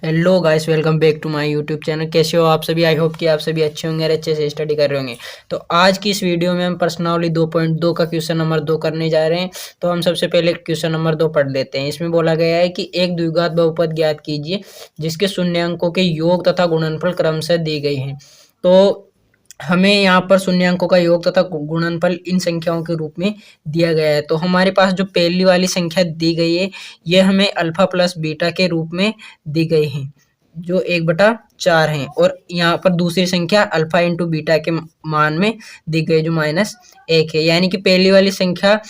Hello guys, welcome back to my YouTube channel. कैसे हो आप सभी? आई होप कि आप सभी अच्छे होंगे और अच्छे से स्टडी कर रहे होंगे। तो आज की इस वीडियो में हम प्रश्नावली 2.2 का क्वेश्चन नंबर 2 करने जा रहे हैं। तो हम सबसे पहले क्वेश्चन नंबर 2 पढ़ लेते हैं। इसमें बोला गया है कि एक द्विघात बहुपद ज्ञात कीजिए जिसके शून्य अंकों के योग तथा गुणनफल क्रमशः दी गई है। तो हमें यहाँ पर शून्यांकों का योग तथा गुणनफल इन संख्याओं के रूप में दिया गया है। तो हमारे पास जो पहली वाली संख्या दी गई है ये हमें अल्फा प्लस बीटा के रूप में दी गई है जो 1/4 है, और यहाँ पर दूसरी संख्या अल्फा इंटू बीटा के मान में दी गई जो -1 है। यानी कि पहली वाली संख्या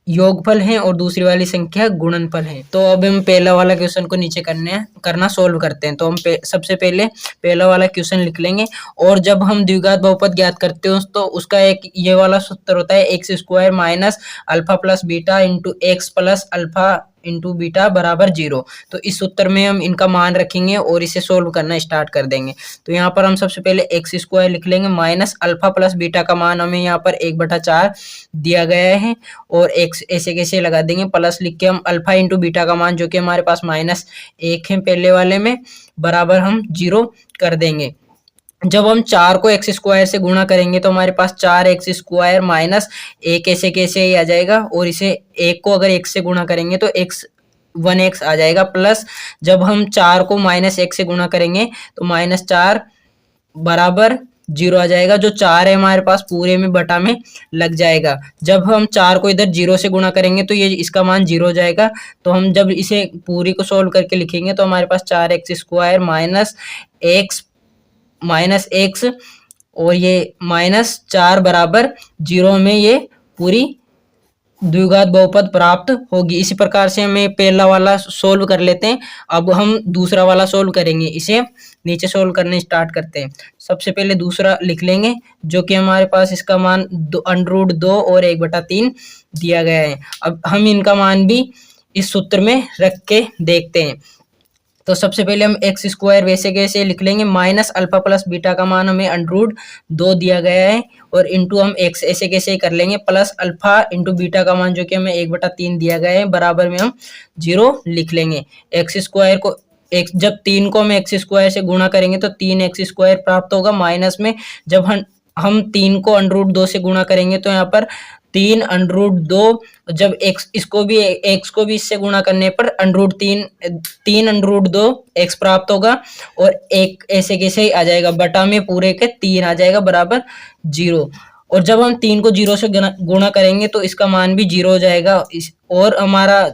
योगफल है और दूसरी वाली संख्या गुणनफल है। तो अब हम पहला वाला क्वेश्चन को नीचे करना सोल्व करते हैं। तो हम सबसे पहले पहला वाला क्वेश्चन लिख लेंगे। और जब हम द्विघात बहुपद ज्ञात करते हो तो उसका एक ये वाला सूत्र होता है x² minus alpha plus beta into x plus alpha into beta बराबर 0। तो इस सूत्र में हम इनका मान रखेंगे और इसे सोल्व करना स्टार्ट कर देंगे। तो यहाँ पर हम सबसे पहले x² लिख लेंगे माइनस अल्फा प्लस बीटा का मान हमें यहाँ पर 1/4 दिया गया है, और x ऐसे कैसे लगा देंगे, प्लस लिख के हम अल्फा इंटू बीटा का मान जो कि हमारे पास -1 है पहले वाले में, बराबर हम 0 कर देंगे। जब हम 4 को x² से गुणा करेंगे तो हमारे पास 4x² माइनस 1 ऐसे कैसे ही आ जाएगा, और इसे 1 को अगर 1 से गुणा करेंगे तो 1x आ जाएगा, प्लस जब हम 4 को -1 से गुणा करेंगे तो -4 बराबर 0 आ जाएगा। जो 4 है हमारे पास पूरे में बटा में लग जाएगा। जब हम 4 को इधर 0 से गुणा करेंगे तो ये इसका मान 0 हो जाएगा। तो हम जब इसे पूरी को सोल्व करके लिखेंगे तो हमारे पास 4x² माइनस x और ये -4 बराबर 0 में ये पूरी द्विघात बहुपद प्राप्त होगी। इसी प्रकार से हमें पहला वाला सोल्व कर लेते हैं। अब हम दूसरा वाला सोल्व करेंगे। इसे नीचे सोल्व करने स्टार्ट करते हैं। सबसे पहले दूसरा लिख लेंगे जो कि हमारे पास इसका मान √2 और 1/3 दिया गया है। अब हम इनका मान भी इस सूत्र में रख के देखते हैं। तो सबसे पहले हम x² वैसे कैसे लिख लेंगे, माइनस अल्फा प्लस बीटा का मान हमें √2 दिया गया है, और इंटू हम x ऐसे कैसे कर लेंगे, प्लस अल्फा इंटू बीटा का मान जो कि हमें 1/3 दिया गया है, बराबर में हम 0 लिख लेंगे। x² को जब 3 को हम x² से गुणा करेंगे तो 3x² प्राप्त होगा, माइनस में जब हम 3 को √2 से गुणा करेंगे तो यहाँ पर 3√2, जब x को भी इससे गुणा करने पर √3 x प्राप्त होगा, और एक ऐसे कैसे ही आ जाएगा, बटा में पूरे के 3 आ जाएगा बराबर 0। और जब हम 3 को 0 से गुणा करेंगे तो इसका मान भी 0 हो जाएगा, और हमारा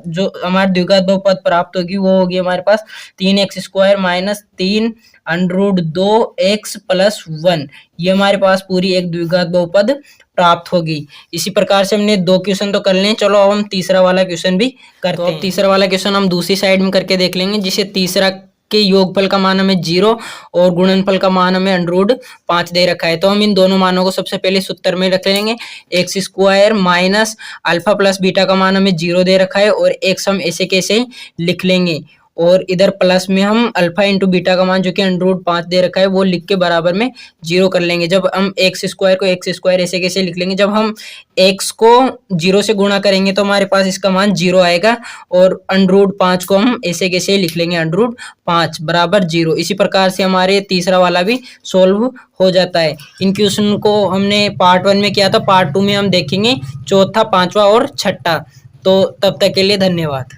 द्विघात बहुपद प्राप्त होगी वो होगी हमारे पास 3x² माइनस 3√2x प्लस 1। ये हमारे पास पूरी एक द्विघात बहुपद प्राप्त होगी। इसी प्रकार से हमने 2 क्वेश्चन तो कर लिए। चलो अब हम तीसरा वाला क्वेश्चन भी करते हैं। तीसरा वाला क्वेश्चन हम दूसरी साइड में करके देख लेंगे, जिसे तीसरा के योगफल का मान हमें 0 और गुणनफल का मान हमें √5 दे रखा है। तो हम इन दोनों मानों को सबसे पहले सूत्र में रख लेंगे। x² minus alpha plus beta का मान हमें 0 दे रखा है, और x हम ऐसे कैसे लिख लेंगे, और इधर प्लस में हम अल्फा इंटू बीटा का मान जो कि √5 दे रखा है वो लिख के बराबर में 0 कर लेंगे। जब हम x² को x² ऐसे कैसे लिख लेंगे, जब हम x को 0 से गुणा करेंगे तो हमारे पास इसका मान 0 आएगा, और √5 को हम ऐसे कैसे लिख लेंगे, √5 बराबर 0। इसी प्रकार से हमारे तीसरा वाला भी सोल्व हो जाता है। इन क्वेश्चन को हमने पार्ट 1 में किया था, पार्ट 2 में हम देखेंगे चौथा, पांचवा और छठा। तो तब तक के लिए धन्यवाद।